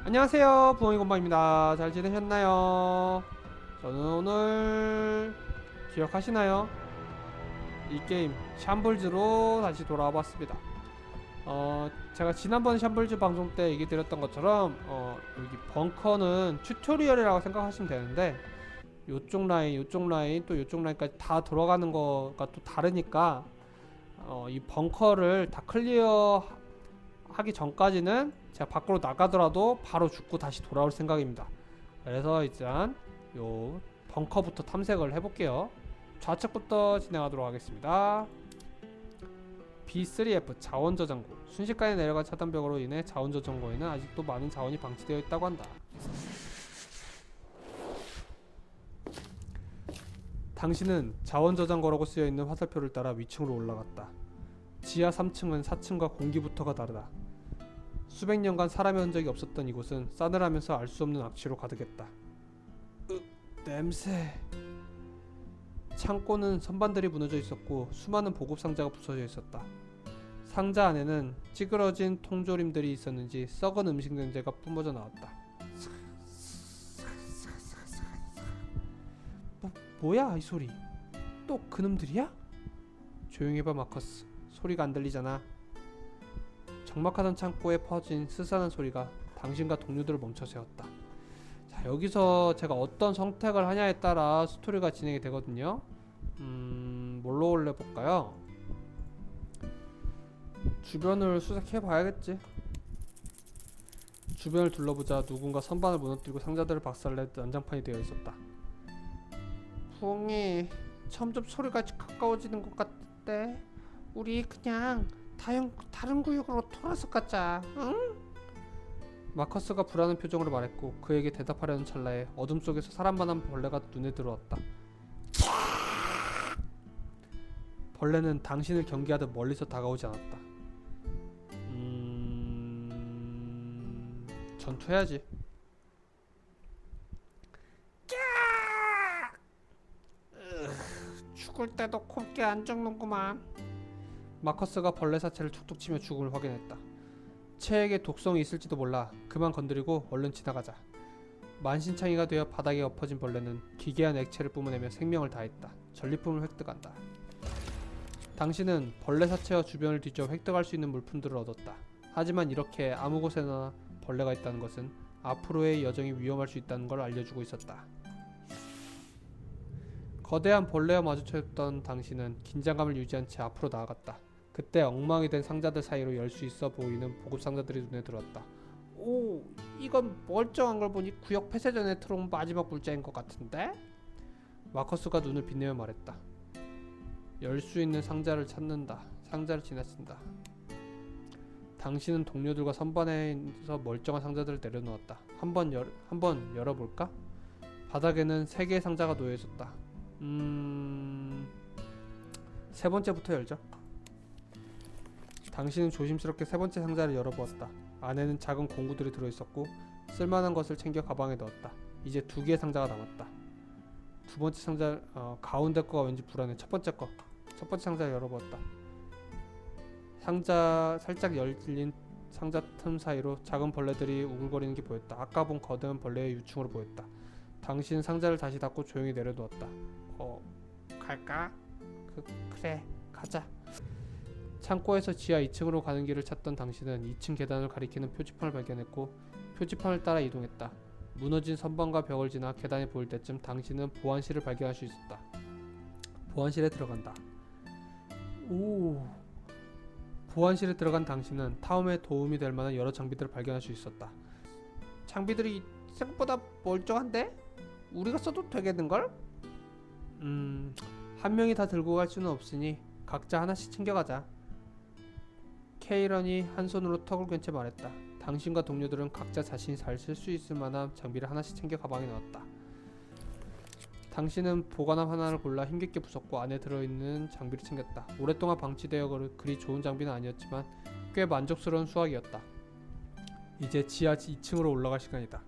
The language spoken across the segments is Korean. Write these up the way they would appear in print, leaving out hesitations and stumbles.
안녕하세요, 부엉이곰방입니다. 잘 지내셨나요? 저는 오늘 기억하시나요? 이 게임 샴블즈로 다시 돌아와 봤습니다. 제가 지난번 샴블즈 방송 때 얘기 드렸던 것처럼 여기 벙커는 튜토리얼이라고 생각하시면 되는데, 요쪽 라인 또 요쪽 라인까지 다 돌아가는 거가 또 다르니까 이 벙커를 다 클리어 하기 전까지는 제가 밖으로 나가더라도 바로 죽고 다시 돌아올 생각입니다. 그래서 일단 요 벙커부터 탐색을 해볼게요. 좌측부터 진행하도록 하겠습니다. B3F 자원 저장고. 순식간에 내려간 차단벽으로 인해 자원 저장고에는 아직도 많은 자원이 방치되어 있다고 한다. 당신은 자원 저장고라고 쓰여있는 화살표를 따라 위층으로 올라갔다. 지하 3층은 4층과 공기부터가 다르다. 수백 년간 사람의 흔적이 없었던 이곳은 싸늘하면서 알 수 없는 악취로 가득했다. 냄새. 창고는 선반들이 무너져 있었고 수많은 보급 상자가 부서져 있었다. 상자 안에는 찌그러진 통조림들이 있었는지 썩은 음식 냄새가 뿜어져 나왔다. 뭐야 이 소리? 또 그놈들이야? 조용히 해봐 마커스. 소리가 안 들리잖아. 적막하던 창고에 퍼진 스산한 소리가 당신과 동료들을 멈춰 세웠다. 자, 여기서 제가 어떤 선택을 하냐에 따라 스토리가 진행이 되거든요. 뭘로 올려볼까요? 주변을 수색해 봐야겠지. 주변을 둘러보자. 누군가 선반을 무너뜨리고 상자들을 박살내 난장판이 되어 있었다. 부엉이, 점점 소리가 가까워지는 것 같은데 우리 그냥 다른 구역으로 돌아서 가자, 응? 마커스가 불안한 표정으로 말했고 그에게 대답하려는 찰나에 어둠 속에서 사람만한 벌레가 눈에 들어왔다. 벌레는 당신을 경계하듯 멀리서 다가오지 않았다. 전투해야지. 죽을 때도 곱게 안 죽는구만. 마커스가 벌레 사체를 툭툭 치며 죽음을 확인했다. 체액에 독성이 있을지도 몰라. 그만 건드리고 얼른 지나가자. 만신창이가 되어 바닥에 엎어진 벌레는 기괴한 액체를 뿜어내며 생명을 다했다. 전리품을 획득한다. 당신은 벌레 사체와 주변을 뒤져 획득할 수 있는 물품들을 얻었다. 하지만 이렇게 아무 곳에나 벌레가 있다는 것은 앞으로의 여정이 위험할 수 있다는 걸 알려주고 있었다. 거대한 벌레와 마주쳤던 당신은 긴장감을 유지한 채 앞으로 나아갔다. 그때 엉망이 된 상자들 사이로 열 수 있어 보이는 보급 상자들이 눈에 들어왔다. 오, 이건 멀쩡한 걸 보니 구역 폐쇄 전에 들어온 마지막 물자인 것 같은데? 마커스가 눈을 빛내며 말했다. 열 수 있는 상자를 찾는다. 상자를 지나친다. 당신은 동료들과 선반에서 멀쩡한 상자들을 내려놓았다. 한번 열어볼까? 바닥에는 3개의 상자가 놓여 있었다. 세 번째부터 열죠. 당신은 조심스럽게 세 번째 상자를 열어보았다. 안에는 작은 공구들이 들어있었고 쓸만한 것을 챙겨 가방에 넣었다. 이제 2개의 상자가 남았다. 두 번째 상자, 가운데 거가 왠지 불안해. 첫 번째 상자를 열어보았다. 상자 살짝 열린 상자 틈 사이로 작은 벌레들이 우글거리는 게 보였다. 아까 본 거대한 벌레의 유충으로 보였다. 당신은 상자를 다시 닫고 조용히 내려놓았다. 갈까? 그래, 가자. 창고에서 지하 2층으로 가는 길을 찾던 당신은 2층 계단을 가리키는 표지판을 발견했고 표지판을 따라 이동했다. 무너진 선반과 벽을 지나 계단이 보일 때쯤 당신은 보안실을 발견할 수 있었다. 보안실에 들어간다. 보안실에 들어간 당신은 탐험에 도움이 될 만한 여러 장비들을 발견할 수 있었다. 장비들이 생각보다 멀쩡한데? 우리가 써도 되겠는걸? 한 명이 다 들고 갈 수는 없으니 각자 하나씩 챙겨가자. 케이런이 한 손으로 턱을 괜채 말했다. 당신과 동료들은 각자 자신이 잘 쓸 수 있을 만한 장비를 하나씩 챙겨 가방에 넣었다. 당신은 보관함 하나를 골라 힘겹게 부쉈고 안에 들어있는 장비를 챙겼다. 오랫동안 방치되어 그리 좋은 장비는 아니었지만 꽤 만족스러운 수확이었다. 이제 지하 2층으로 올라갈 시간이다.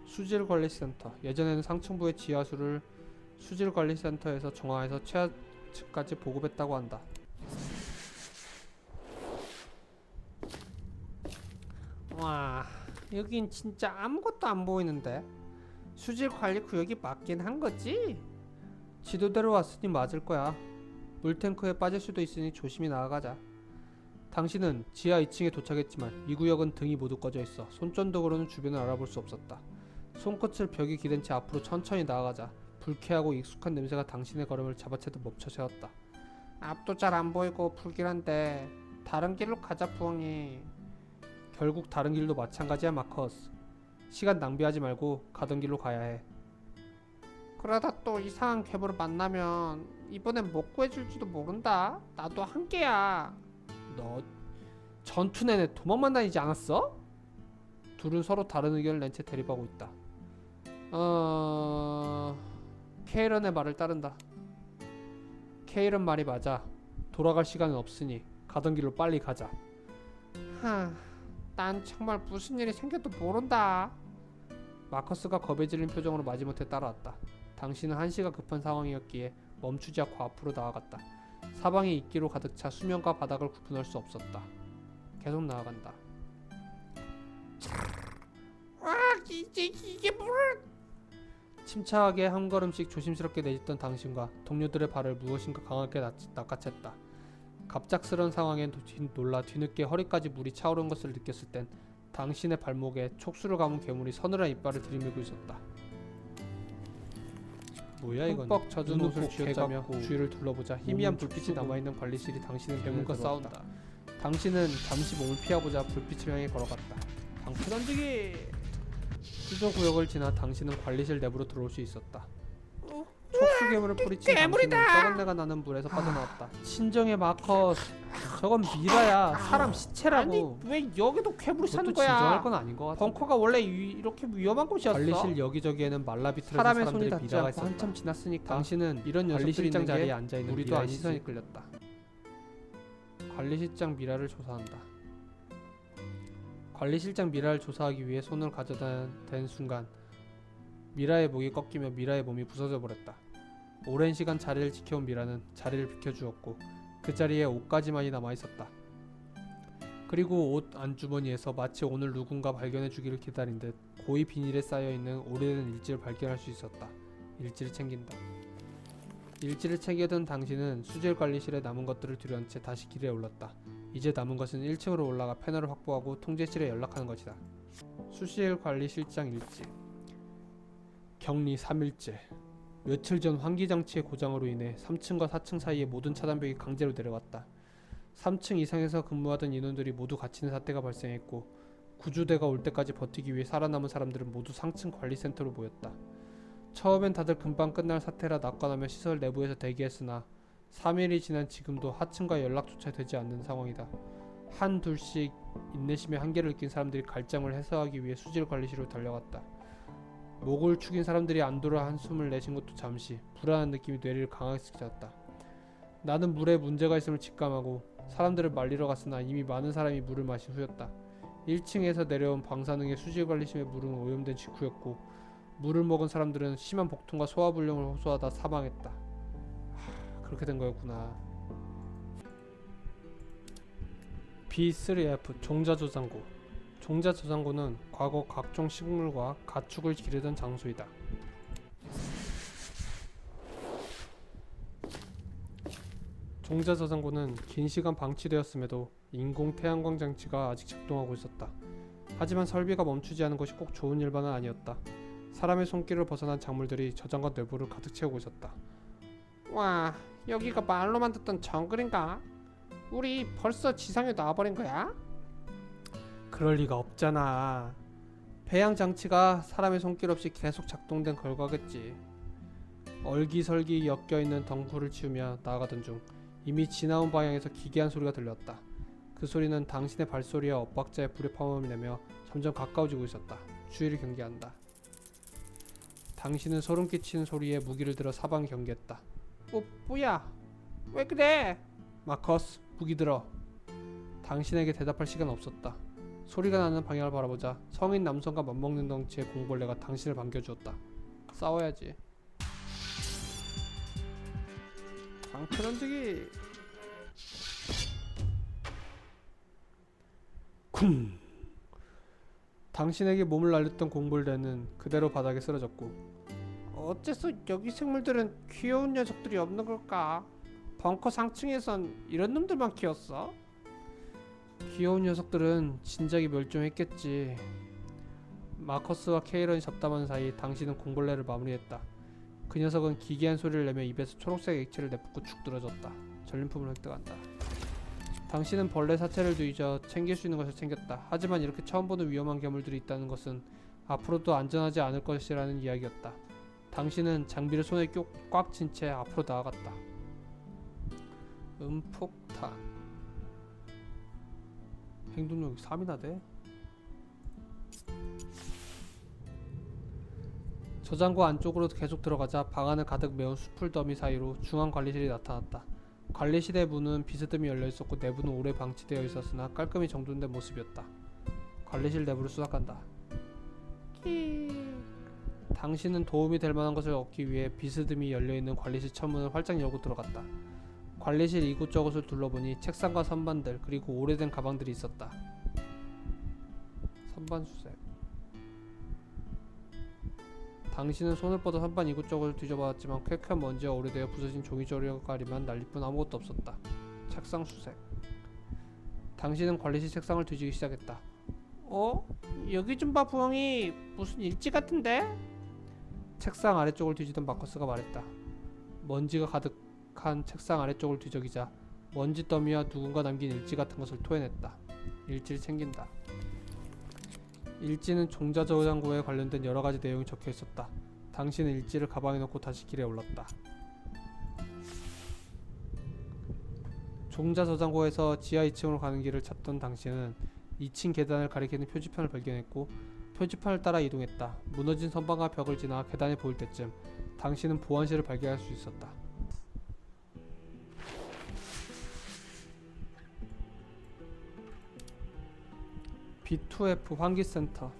수질관리센터. 예전에는 상층부의 수질관리센터에서 정화해서 최하층까지 보급했다고 한다. 와, 여긴 진짜 아무것도 안 보이는데. 수질 관리 구역이 맞긴 한 거지? 지도대로 왔으니 맞을 거야. 물탱크에 빠질 수도 있으니 조심히 나아가자. 당신은 지하 2층에 도착했지만 이 구역은 등이 모두 꺼져 있어 손전등으로는 주변을 알아볼 수 없었다. 손끝을 벽에 기댄 채 앞으로 천천히 나아가자 불쾌하고 익숙한 냄새가 당신의 걸음을 잡아채듯 멈춰 세웠다. 앞도 잘 안 보이고 불길한데 다른 길로 가자 부엉이. 결국 다른 길도 마찬가지야 마커스. 시간 낭비하지 말고 가던 길로 가야 해. 그러다 또 이상한 괴물을 만나면 이번엔 못 구해줄지도 모른다. 나도 한계야. 너 전투 내내 도망만 다니지 않았어? 둘은 서로 다른 의견을 낸 채 대립하고 있다. 케이런의 말을 따른다. 케이런 말이 맞아. 돌아갈 시간은 없으니 가던 길로 빨리 가자. 난 정말 무슨 일이 생겨도 모른다. 마커스가 겁에 질린 표정으로 마지못해 따라왔다. 당신은 한시가 급한 상황이었기에 멈추지 않고 앞으로 나아갔다. 사방이 이끼로 가득 차 수면과 바닥을 구분할 수 없었다. 계속 나아간다. 이게 뭘? 침착하게 한 걸음씩 조심스럽게 내딛던 당신과 동료들의 발을 무엇인가 강하게 낚아챘다. 갑작스런 상황엔 놀라 뒤늦게 허리까지 물이 차오른 것을 느꼈을 땐 당신의 발목에 촉수를 감은 괴물이 서늘한 이빨을 들이밀고 있었다. 뭐야 이건? 흠뻑 젖은 옷을 쥐어짜며 주위를 둘러보자 희미한 불빛이 남아있는 관리실이 당신의 괴물과 싸운다. 당신은 잠시 몸을 피하고자 불빛을 향해 걸어갔다. 방패 던지기! 수조 구역을 지나 당신은 관리실 내부로 들어올 수 있었다. 촉수 괴물을 뿌리친 당신은 썩은 내가 나는 물에서 빠져나왔다. 친정의 마커스. 저건 미라야. 사람 시체라고. 아니 왜 여기도 괴물이 사는 거야? 진정할 건 아닌 것 같아. 벙커가 원래 이렇게 위험한 곳이었어? 관리실 여기저기에는 말라비틀어진 사람의 사람들이 손이 미라가 있었다. 한참 지났으니까 당신은 이런 관리실장 자리에 앉아있는 우리도 안 시선이 끌렸다. 관리실장 미라를 조사한다. 관리실장 미라를 조사하기 위해 손을 가져댄 순간 미라의 목이 꺾이며 미라의 몸이 부서져 버렸다. 오랜 시간 자리를 지켜온 미라는 자리를 비켜주었고 그 자리에 옷가지만이 남아있었다. 그리고 옷 안주머니에서 마치 오늘 누군가 발견해주기를 기다린 듯 고이 비닐에 쌓여있는 오래된 일지를 발견할 수 있었다. 일지를 챙긴다. 일지를 챙겨든 당신은 수질관리실에 남은 것들을 들여놓은 채 다시 길에 올랐다. 이제 남은 것은 1층으로 올라가 패널을 확보하고 통제실에 연락하는 것이다. 수질관리실장 일지. 격리 3일째. 며칠 전 환기장치의 고장으로 인해 3층과 4층 사이의 모든 차단벽이 강제로 내려갔다. 3층 이상에서 근무하던 인원들이 모두 갇히는 사태가 발생했고 구조대가 올 때까지 버티기 위해 살아남은 사람들은 모두 상층 관리센터로 모였다. 처음엔 다들 금방 끝날 사태라 낙관하며 시설 내부에서 대기했으나 3일이 지난 지금도 하층과 연락조차 되지 않는 상황이다. 한 둘씩 인내심의 한계를 느낀 사람들이 갈장을 해소하기 위해 수질관리실로 달려갔다. 목을 축인 사람들이 안도라 한숨을 내쉰 것도 잠시 불안한 느낌이 뇌를 강하게 스쳤다. 나는 물에 문제가 있음을 직감하고 사람들을 말리러 갔으나 이미 많은 사람이 물을 마신 후였다. 1층에서 내려온 방사능의 수질관리실의 물은 오염된 직후였고 물을 먹은 사람들은 심한 복통과 소화불량을 호소하다 사망했다. 그렇게 된 거였구나. B3F 종자저장고. 종자저장고는 과거 각종 식물과 가축을 기르던 장소이다. 종자저장고는 긴 시간 방치되었음에도 인공 태양광 장치가 아직 작동하고 있었다. 하지만 설비가 멈추지 않은 것이 꼭 좋은 일만은 아니었다. 사람의 손길을 벗어난 작물들이 저장고 내부를 가득 채우고 있었다. 와, 여기가 말로만 듣던 정글인가? 우리 벌써 지상에 나와버린 거야? 그럴 리가 없잖아. 배양 장치가 사람의 손길 없이 계속 작동된 결과겠지. 얼기설기 엮여있는 덩굴을 치우며 나아가던 중 이미 지나온 방향에서 기괴한 소리가 들렸다. 그 소리는 당신의 발소리와 엇박자의 불의 파음을 내며 점점 가까워지고 있었다. 주의를 경계한다. 당신은 소름 끼치는 소리에 무기를 들어 사방을 경계했다. 뭐야? 왜 그래? 마커스, 무기 들어. 당신에게 대답할 시간 없었다. 소리가 나는 방향을 바라보자 성인 남성과 맞먹는 덩치의 공벌레가 당신을 반겨주었다. 싸워야지. 방패 던지기. 쿵. 당신에게 몸을 날렸던 공불대는 그대로 바닥에 쓰러졌고 어째서 여기 생물들은 귀여운 녀석들이 없는 걸까? 벙커 상층에선 이런 놈들만 키웠어? 귀여운 녀석들은 진작에 멸종했겠지. 마커스와 케이런이 잡담하는 사이 당신은 공벌레를 마무리했다. 그 녀석은 기괴한 소리를 내며 입에서 초록색 액체를 내뿜고 죽 늘어졌다. 전림품을 획득한다. 당신은 벌레 사체를 뒤져 챙길 수 있는 것을 챙겼다. 하지만 이렇게 처음 보는 위험한 괴물들이 있다는 것은 앞으로도 안전하지 않을 것이라는 이야기였다. 당신은 장비를 손에 꽉 쥔 채 앞으로 나아갔다. 음폭탄. 행동력이 3이나 돼? 저장고 안쪽으로 계속 들어가자 방 안을 가득 메운 수풀 더미 사이로 중앙 관리실이 나타났다. 관리실의 문은 비스듬히 열려있었고 내부는 오래 방치되어 있었으나 깔끔히 정돈된 모습이었다. 관리실 내부를 수락한다. 당신은 도움이 될 만한 것을 얻기 위해 비스듬히 열려있는 관리실 천문을 활짝 열고 들어갔다. 관리실 이곳저곳을 둘러보니 책상과 선반들 그리고 오래된 가방들이 있었다. 선반 수색. 당신은 손을 뻗어 선반 이곳저곳을 뒤져봤지만 쾌쾌한 먼지와 오래되어 부서진 종이 조각가리만 날릴 뿐 아무것도 없었다. 책상 수색. 당신은 관리실 책상을 뒤지기 시작했다. 여기 좀 봐 부엉이. 무슨 일지 같은데? 책상 아래쪽을 뒤지던 마커스가 말했다. 먼지가 가득한 책상 아래쪽을 뒤적이자 먼지 더미와 누군가 남긴 일지 같은 것을 토해냈다. 일지를 챙긴다. 일지는 종자 저장고에 관련된 여러가지 내용이 적혀있었다. 당신은 일지를 가방에 넣고 다시 길에 올랐다. 종자 저장고에서 지하 2층으로 가는 길을 찾던 당신은 2층 계단을 가리키는 표지판을 발견했고 표지판을 따라 이동했다. 무너진 선반과 벽을 지나 계단이 보일 때쯤 당신은 보안실을 발견할 수 있었다. B2F 환기센터.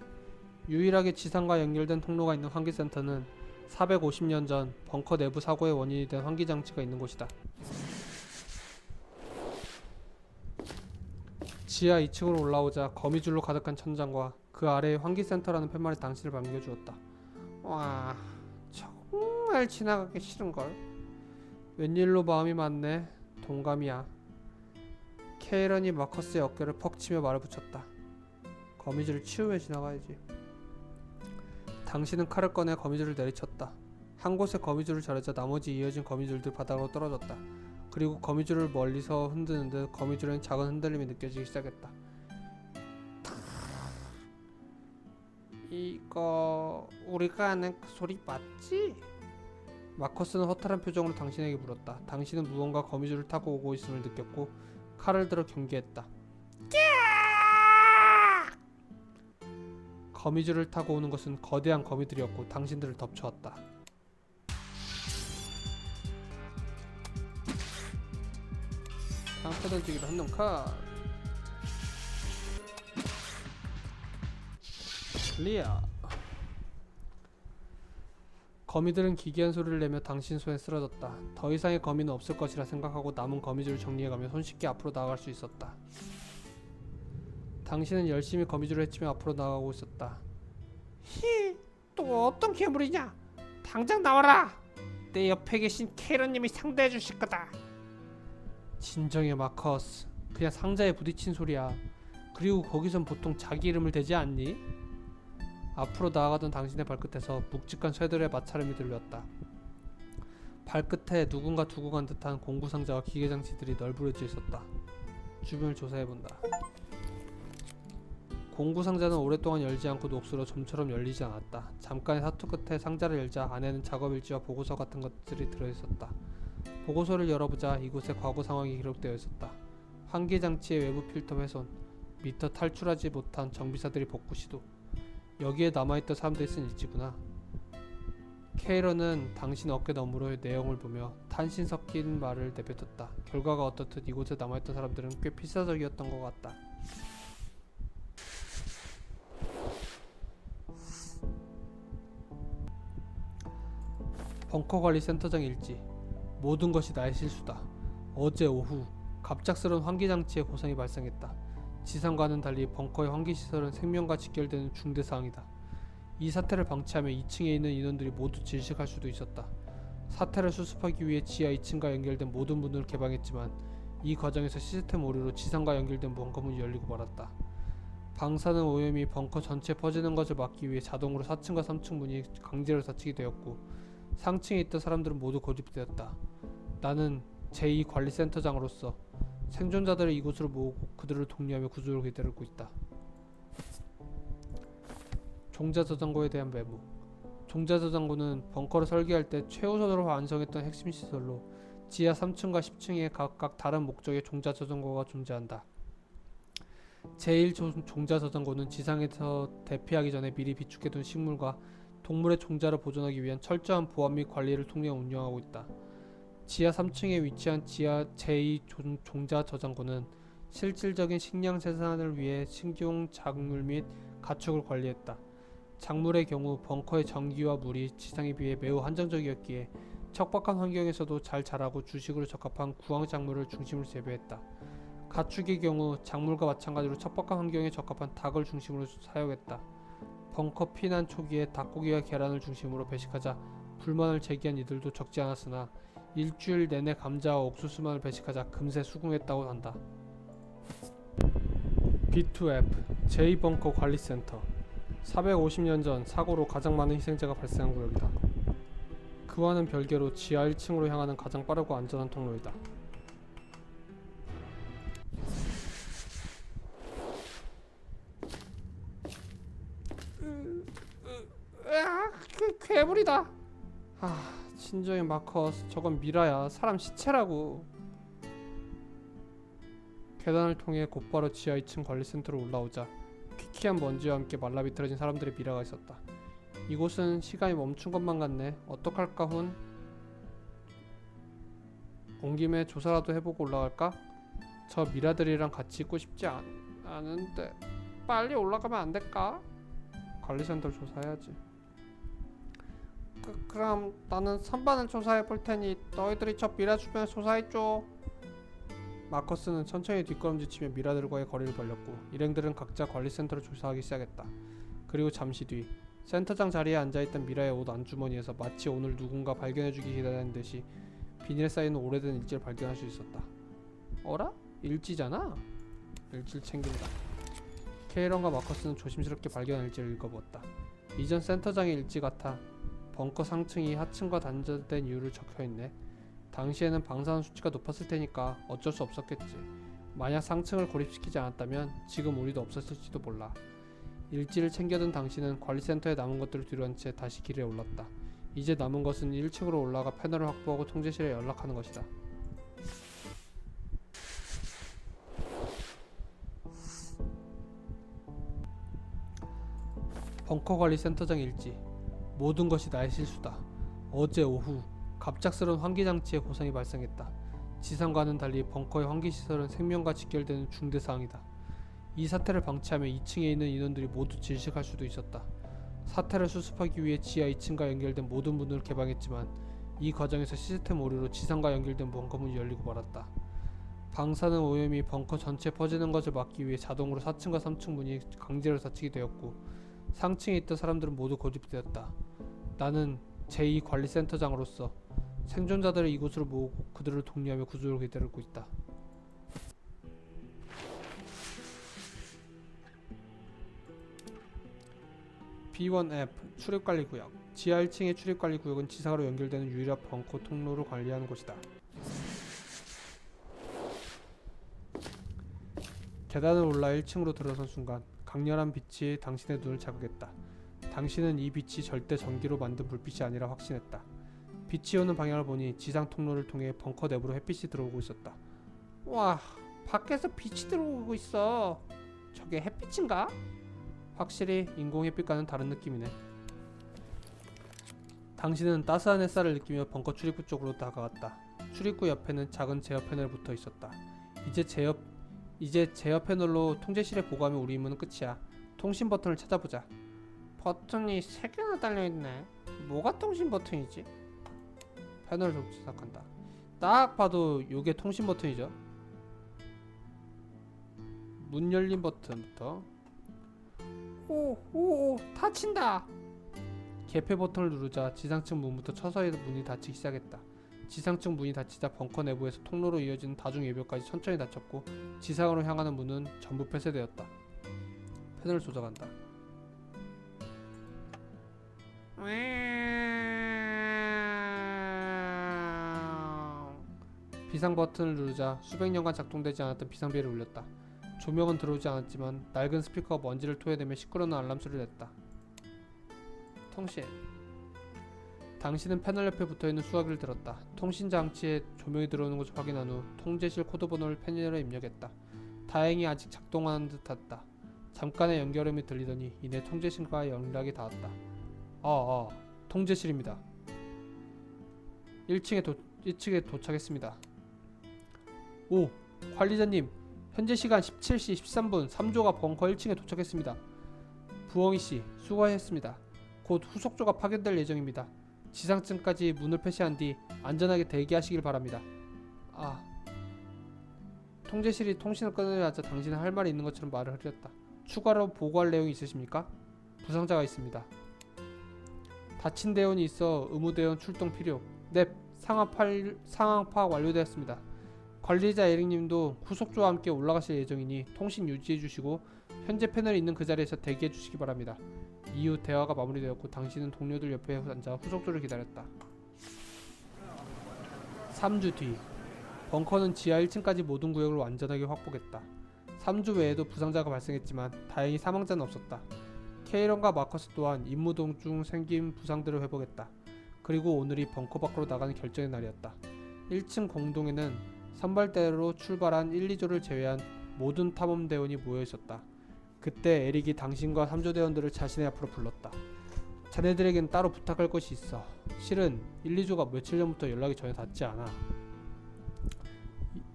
유일하게 지상과 연결된 통로가 있는 환기센터는 450년 전 벙커 내부 사고의 원인이 된 환기장치가 있는 곳이다. 지하 2층으로 올라오자 거미줄로 가득한 천장과 그 아래에 환기센터라는 팻말이 당신을 반겨주었다. 와, 정말 지나가기 싫은걸. 웬일로 마음이 많네. 동감이야. 케이런이 마커스의 어깨를 퍽 치며 말을 붙였다. 거미줄을 치우며 지나가야지. 당신은 칼을 꺼내 거미줄을 내리쳤다. 한 곳에 거미줄을 자르자 나머지 이어진 거미줄들 바닥으로 떨어졌다. 그리고 거미줄을 멀리서 흔드는 듯 거미줄에는 작은 흔들림이 느껴지기 시작했다. 이거 우리가 아는 그 소리 맞지? 마커스는 허탈한 표정으로 당신에게 물었다. 당신은 무언가 거미줄을 타고 오고 있음을 느꼈고 칼을 들어 경계했다. 거미줄을 타고 오는 것은 거대한 거미들이었고 당신들을 덮쳐왔다. 방패 던지기로 한놈 컷. 클리어. 거미들은 기괴한 소리를 내며 당신 손에 쓰러졌다. 더 이상의 거미는 없을 것이라 생각하고 남은 거미줄을 정리해가며 손쉽게 앞으로 나아갈 수 있었다. 당신은 열심히 거미줄을 헤치며 앞으로 나아가고 있었다. 또 어떤 괴물이냐? 당장 나와라! 내 옆에 계신 케이런님이 상대해 주실 거다. 진정해 마커스. 그냥 상자에 부딪힌 소리야. 그리고 거기선 보통 자기 이름을 대지 않니? 앞으로 나아가던 당신의 발끝에서 묵직한 쇠들의 마찰음이 들렸다. 발끝에 누군가 두고 간 듯한 공구상자와 기계장치들이 널브러져 있었다. 주변을 조사해본다. 공구상자는 오랫동안 열지 않고 녹슬어 좀처럼 열리지 않았다. 잠깐의 사투 끝에 상자를 열자 안에는 작업일지와 보고서 같은 것들이 들어있었다. 보고서를 열어보자 이곳에 과거 상황이 기록되어 있었다. 환기장치의 외부 필터 훼손, 미터 탈출하지 못한 정비사들이 복구 시도. 여기에 남아있던 사람들이 쓴 일지구나. 케이런은 당신 어깨 너머로 내용을 보며 탄신 섞인 말을 내뱉었다. 결과가 어떻든 이곳에 남아있던 사람들은 꽤 필사적이었던 것 같다. 벙커관리센터장 일지. 모든 것이 나의 실수다. 어제 오후 갑작스러운 환기장치에 고장이 발생했다. 지상과는 달리 벙커의 환기시설은 생명과 직결되는 중대 사항이다. 이 사태를 방치하면 2층에 있는 인원들이 모두 질식할 수도 있었다. 사태를 수습하기 위해 지하 2층과 연결된 모든 문을 개방했지만 이 과정에서 시스템 오류로 지상과 연결된 벙커문이 열리고 말았다. 방사능 오염이 벙커 전체에 퍼지는 것을 막기 위해 자동으로 4층과 3층 문이 강제로 닫히게 되었고 상층에 있던 사람들은 모두 고립되었다. 나는 제2관리센터장으로서 생존자들을 이곳으로 모으고 그들을 독려하며 구조를 기다리고 있다. 종자저장고에 대한 메모. 종자저장고는 벙커를 설계할 때 최우선으로 완성했던 핵심 시설로 지하 3층과 10층에 각각 다른 목적의 종자저장고가 존재한다. 제1종자저장고는 지상에서 대피하기 전에 미리 비축해둔 식물과 동물의 종자를 보존하기 위한 철저한 보안 및 관리를 통해 운영하고 있다. 지하 3층에 위치한 지하 제2종자저장고는 실질적인 식량 생산을 위해 식용 작물 및 가축을 관리했다. 작물의 경우 벙커의 전기와 물이 지상에 비해 매우 한정적이었기에 척박한 환경에서도 잘 자라고 주식으로 적합한 구황 작물을 중심으로 재배했다. 가축의 경우 작물과 마찬가지로 척박한 환경에 적합한 닭을 중심으로 사육했다. 벙커 피난 초기에 닭고기와 계란을 중심으로 배식하자 불만을 제기한 이들도 적지 않았으나 일주일 내내 감자와 옥수수만을 배식하자 금세 수긍했다고 한다. B2F 제2벙커 관리센터. 450년 전 사고로 가장 많은 희생자가 발생한 구역이다. 그와는 별개로 지하 1층으로 향하는 가장 빠르고 안전한 통로이다. 괴물이다. 진정해 마커스. 저건 미라야. 사람 시체라고. 계단을 통해 곧바로 지하 2층 관리센터로 올라오자 퀴퀴한 먼지와 함께 말라비틀어진 사람들의 미라가 있었다. 이곳은 시간이 멈춘 것만 같네. 어떡할까 훈? 온 김에 조사라도 해보고 올라갈까? 저 미라들이랑 같이 있고 싶지 않은데 빨리 올라가면 안 될까? 관리센터를 조사해야지. 그럼 나는 선반을 조사해 볼 테니 너희들이 저 미라 주변을 조사해줘. 마커스는 천천히 뒷걸음질치며 미라들과의 거리를 벌렸고 일행들은 각자 관리센터를 조사하기 시작했다. 그리고 잠시 뒤 센터장 자리에 앉아있던 미라의 옷 안주머니에서 마치 오늘 누군가 발견해주기 기다리는 듯이 비닐에 쌓이는 오래된 일지를 발견할 수 있었다. 어라? 일지잖아? 일지를 챙긴다. 케이런과 마커스는 조심스럽게 발견한 일지를 읽어보았다. 이전 센터장의 일지 같아. 벙커 상층이 하층과 단절된 이유를 적혀있네. 당시에는 방사능 수치가 높았을 테니까 어쩔 수 없었겠지. 만약 상층을 고립시키지 않았다면 지금 우리도 없었을지도 몰라. 일지를 챙겨든 당신은 관리센터에 남은 것들을 뒤로한 채 다시 길에 올랐다. 이제 남은 것은 1층으로 올라가 패널을 확보하고 통제실에 연락하는 것이다. 벙커관리센터장 일지. 모든 것이 나의 실수다. 어제 오후 갑작스러운 환기장치에 고장이 발생했다. 지상과는 달리 벙커의 환기시설은 생명과 직결되는 중대 사항이다. 이 사태를 방치하면 2층에 있는 인원들이 모두 질식할 수도 있었다. 사태를 수습하기 위해 지하 2층과 연결된 모든 문을 개방했지만 이 과정에서 시스템 오류로 지상과 연결된 벙커문이 열리고 말았다. 방사능 오염이 벙커 전체에 퍼지는 것을 막기 위해 자동으로 4층과 3층 문이 강제로 닫히게 되었고 상층에 있던 사람들은 모두 고립되었다. 나는 제2관리센터장으로서 생존자들을 이곳으로 모으고 그들을 독려하며 구조를 기다리고 있다. B1F 출입관리구역. 지하 1층의 출입관리구역은 지상으로 연결되는 유일한 벙커 통로를 관리하는 곳이다. 계단을 올라 1층으로 들어선 순간 강렬한 빛이 당신의 눈을 자극했다. 당신은 이 빛이 절대 전기로 만든 불빛이 아니라 확신했다. 빛이 오는 방향을 보니 지상 통로를 통해 벙커 내부로 햇빛이 들어오고 있었다. 와, 밖에서 빛이 들어오고 있어. 저게 햇빛인가? 확실히 인공 햇빛과는 다른 느낌이네. 당신은 따스한 햇살을 느끼며 벙커 출입구 쪽으로 다가갔다. 출입구 옆에는 작은 제어 패널이 붙어 있었다. 이제 제어 패널로 통제실에 보고하면 우리 임무는 끝이야. 통신 버튼을 찾아보자. 버튼이 3개나 달려있네. 뭐가 통신 버튼이지? 패널을 조작한다. 딱 봐도 요게 통신 버튼이죠. 문 열린 버튼부터. 오, 닫힌다. 개폐 버튼을 누르자 지상층 문부터 서서히 문이 닫히기 시작했다. 지상층 문이 닫히자 벙커 내부에서 통로로 이어지는 다중 예배까지 천천히 닫혔고 지상으로 향하는 문은 전부 폐쇄되었다. 패널을 조작한다. 비상 버튼을 누르자 수백 년간 작동되지 않았던 비상벨이 울렸다. 조명은 들어오지 않았지만 낡은 스피커가 먼지를 토해내며 시끄러운 알람 소리를 냈다. 통신. 당신은 패널 옆에 붙어있는 수화기를 들었다. 통신 장치에 조명이 들어오는 것을 확인한 후 통제실 코드 번호를 패널에 입력했다. 다행히 아직 작동하는 듯했다. 잠깐의 연결음이 들리더니 이내 통제실과 연락이 닿았다. 통제실입니다. 1층에 도착했습니다. 오, 관리자님, 현재 시간 17시 13분 3조가 벙커 1층에 도착했습니다. 부엉이씨, 수고하셨습니다. 곧 후속조가 파견될 예정입니다. 지상층까지 문을 폐쇄한 뒤 안전하게 대기하시길 바랍니다. 통제실이 통신을 끊으려 하자 당신은 할 말이 있는 것처럼 말을 흐렸다. 추가로 보고할 내용이 있으십니까? 부상자가 있습니다. 다친 대원이 있어 의무대원 출동 필요. 넵, 상황 파악 완료되었습니다. 관리자 에릭님도 후속조와 함께 올라가실 예정이니 통신 유지해주시고 현재 패널이 있는 그 자리에서 대기해주시기 바랍니다. 이후 대화가 마무리되었고 당신은 동료들 옆에 앉아 후속조를 기다렸다. 3주 뒤 벙커는 지하 1층까지 모든 구역을 완전하게 확보했다. 3주 외에도 부상자가 발생했지만 다행히 사망자는 없었다. 케이런과 마커스 또한 임무 도중 생긴 부상들을 회복했다. 그리고 오늘이 벙커 밖으로 나가는 결정의 날이었다. 1층 공동에는 선발대로 출발한 1, 2조를 제외한 모든 탐험대원이 모여있었다. 그때 에릭이 당신과 3조 대원들을 자신의 앞으로 불렀다. 자네들에겐 따로 부탁할 것이 있어. 실은 1, 2조가 며칠 전부터 연락이 전혀 닿지 않아.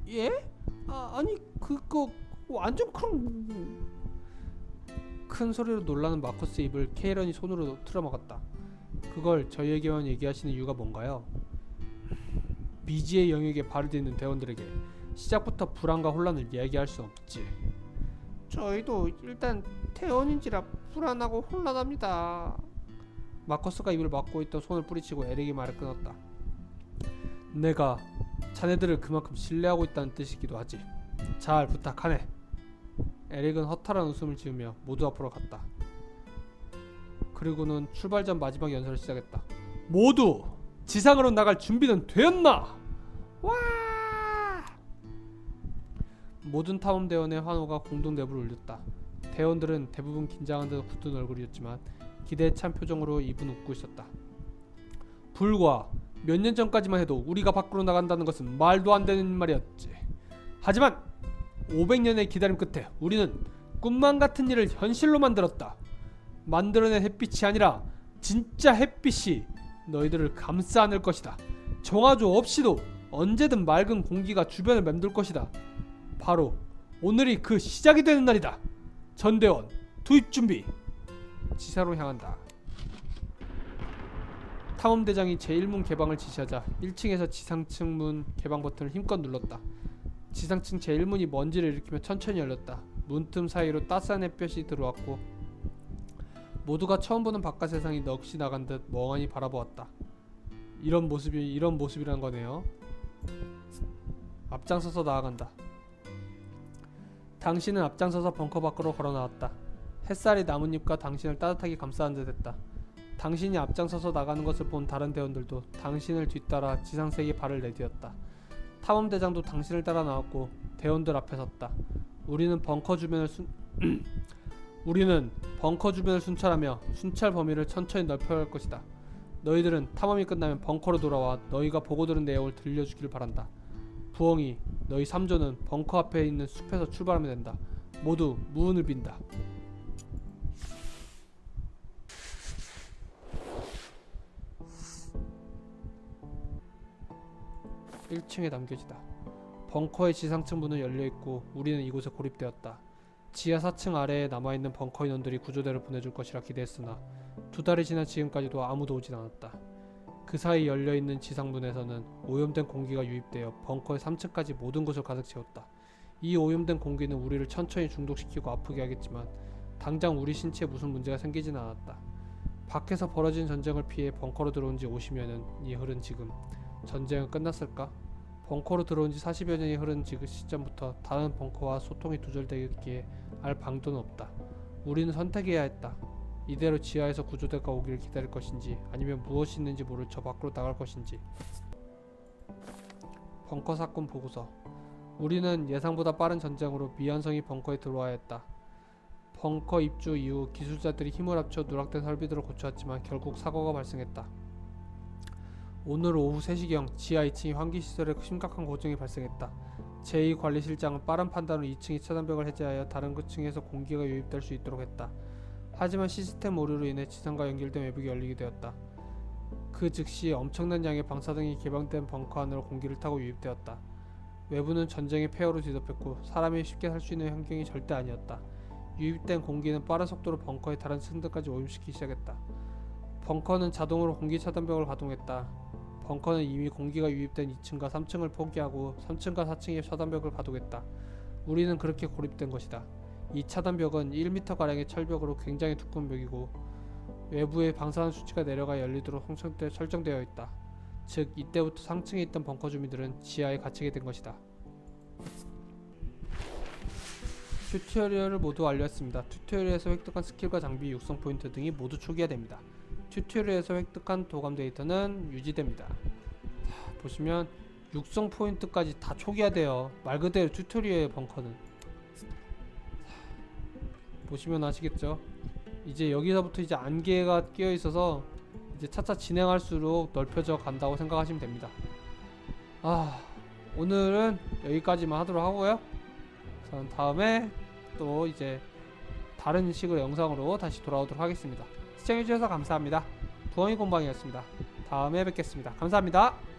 예? 아니 그거 완전 큰 소리로 놀라는 마커스 입을 케이런이 손으로 틀어막았다. 그걸 저희에게만 얘기하시는 이유가 뭔가요? 미지의 영역에 발을 딛는 대원들에게 시작부터 불안과 혼란을 이야기할 수 없지. 저희도 일단 대원인지라 불안하고 혼란합니다. 마커스가 입을 막고 있던 손을 뿌리치고 에릭이 말을 끊었다. 내가 자네들을 그만큼 신뢰하고 있다는 뜻이기도 하지. 잘 부탁하네. 에릭은 허탈한 웃음을 지으며 모두 앞으로 갔다. 그리고는 출발 전 마지막 연설을 시작했다. 모두 지상으로 나갈 준비는 되었나? 와! 모든 탐험대원의 환호가 공동 내부를 울렸다. 대원들은 대부분 긴장한 듯 굳은 얼굴이었지만 기대에 찬 표정으로 입은 웃고 있었다. 불과 몇 년 전까지만 해도 우리가 밖으로 나간다는 것은 말도 안 되는 말이었지. 하지만 500년의 기다림 끝에 우리는 꿈만 같은 일을 현실로 만들었다. 만들어낸 햇빛이 아니라 진짜 햇빛이 너희들을 감싸 안을 것이다. 정화조 없이도 언제든 맑은 공기가 주변을 맴돌 것이다. 바로 오늘이 그 시작이 되는 날이다. 전대원 투입 준비. 지사로 향한다. 탐험대장이 제1문 개방을 지시하자 1층에서 지상층 문 개방 버튼을 힘껏 눌렀다. 지상층 제1문이 먼지를 일으키며 천천히 열렸다. 문틈 사이로 따스한 햇볕이 들어왔고 모두가 처음 보는 바깥 세상이 넋이 나간 듯 멍하니 바라보았다. 이런 모습이란 거네요. 앞장서서 나아간다. 당신은 앞장서서 벙커 밖으로 걸어 나왔다. 햇살이 나뭇잎과 당신을 따뜻하게 감싸는 듯했다. 당신이 앞장서서 나가는 것을 본 다른 대원들도 당신을 뒤따라 지상세계에 발을 내디뎠다. 탐험대장도 당신을 따라 나왔고 대원들 앞에 섰다. 우리는 벙커 주변을 순찰하며 순찰 범위를 천천히 넓혀갈 것이다. 너희들은 탐험이 끝나면 벙커로 돌아와 너희가 보고 들은 내용을 들려주길 바란다. 부엉이, 너희 3조는 벙커 앞에 있는 숲에서 출발하면 된다. 모두 무운을 빈다. (1층에) 남겨지다. 벙커의 지상층 문은 열려있고 우리는 이곳에 고립되었다. 지하 4층 아래에 남아있는 벙커 인원들이 구조대를 보내줄 것이라 기대했으나 2달이 지난 지금까지도 아무도 오진 않았다. 그 사이 열려있는 지상문에서는 오염된 공기가 유입되어 벙커의 3층까지 모든 곳을 가득 채웠다. 이 오염된 공기는 우리를 천천히 중독시키고 아프게 하겠지만 당장 우리 신체에 무슨 문제가 생기진 않았다. 밖에서 벌어진 전쟁을 피해 벙커로 들어온 지 50여년이 흐른 지금 전쟁은 끝났을까? 벙커로 들어온 지 40여 년이 흐른 지금 시점부터 다른 벙커와 소통이 두절되기에 알 방도는 없다. 우리는 선택해야 했다. 이대로 지하에서 구조대가 오기를 기다릴 것인지 아니면 무엇이 있는지 모를 저 밖으로 나갈 것인지. 벙커 사건 보고서. 우리는 예상보다 빠른 전쟁으로 미완성이 벙커에 들어와야 했다. 벙커 입주 이후 기술자들이 힘을 합쳐 누락된 설비들을 고쳐왔지만 결국 사고가 발생했다. 오늘 오후 3시경 지하 2층의 환기시설에 심각한 고장이 발생했다. 제2관리실장은 빠른 판단으로 2층의 차단벽을 해제하여 다른 층에서 공기가 유입될 수 있도록 했다. 하지만 시스템 오류로 인해 지상과 연결된 외벽이 열리게 되었다. 그 즉시 엄청난 양의 방사등이 개방된 벙커 안으로 공기를 타고 유입되었다. 외부는 전쟁의 폐허로 뒤덮였고 사람이 쉽게 살 수 있는 환경이 절대 아니었다. 유입된 공기는 빠른 속도로 벙커의 다른 층들까지 오염시키기 시작했다. 벙커는 자동으로 공기 차단벽을 가동했다. 벙커는 이미 공기가 유입된 2층과 3층을 포기하고 3층과 4층의 차단벽을 가동했다. 우리는 그렇게 고립된 것이다. 이 차단벽은 1m가량의 철벽으로 굉장히 두꺼운 벽이고 외부의 방사능 수치가 내려가 열리도록 설정되어 있다. 즉 이때부터 상층에 있던 벙커 주민들은 지하에 갇히게 된 것이다. 튜토리얼을 모두 완료했습니다. 튜토리얼에서 획득한 스킬과 장비, 육성 포인트 등이 모두 초기화 됩니다. 튜토리얼에서 획득한 도감 데이터는 유지됩니다. 보시면 육성 포인트까지 다 초기화돼요. 말 그대로 튜토리얼의 벙커는. 보시면 아시겠죠? 이제 여기서부터 이제 안개가 끼어 있어서 이제 차차 진행할수록 넓혀져 간다고 생각하시면 됩니다. 오늘은 여기까지만 하도록 하고요. 전 다음에 또 이제 다른 식의 영상으로 다시 돌아오도록 하겠습니다. 시청해주셔서 감사합니다. 부엉이 곰방이었습니다. 다음에 뵙겠습니다. 감사합니다.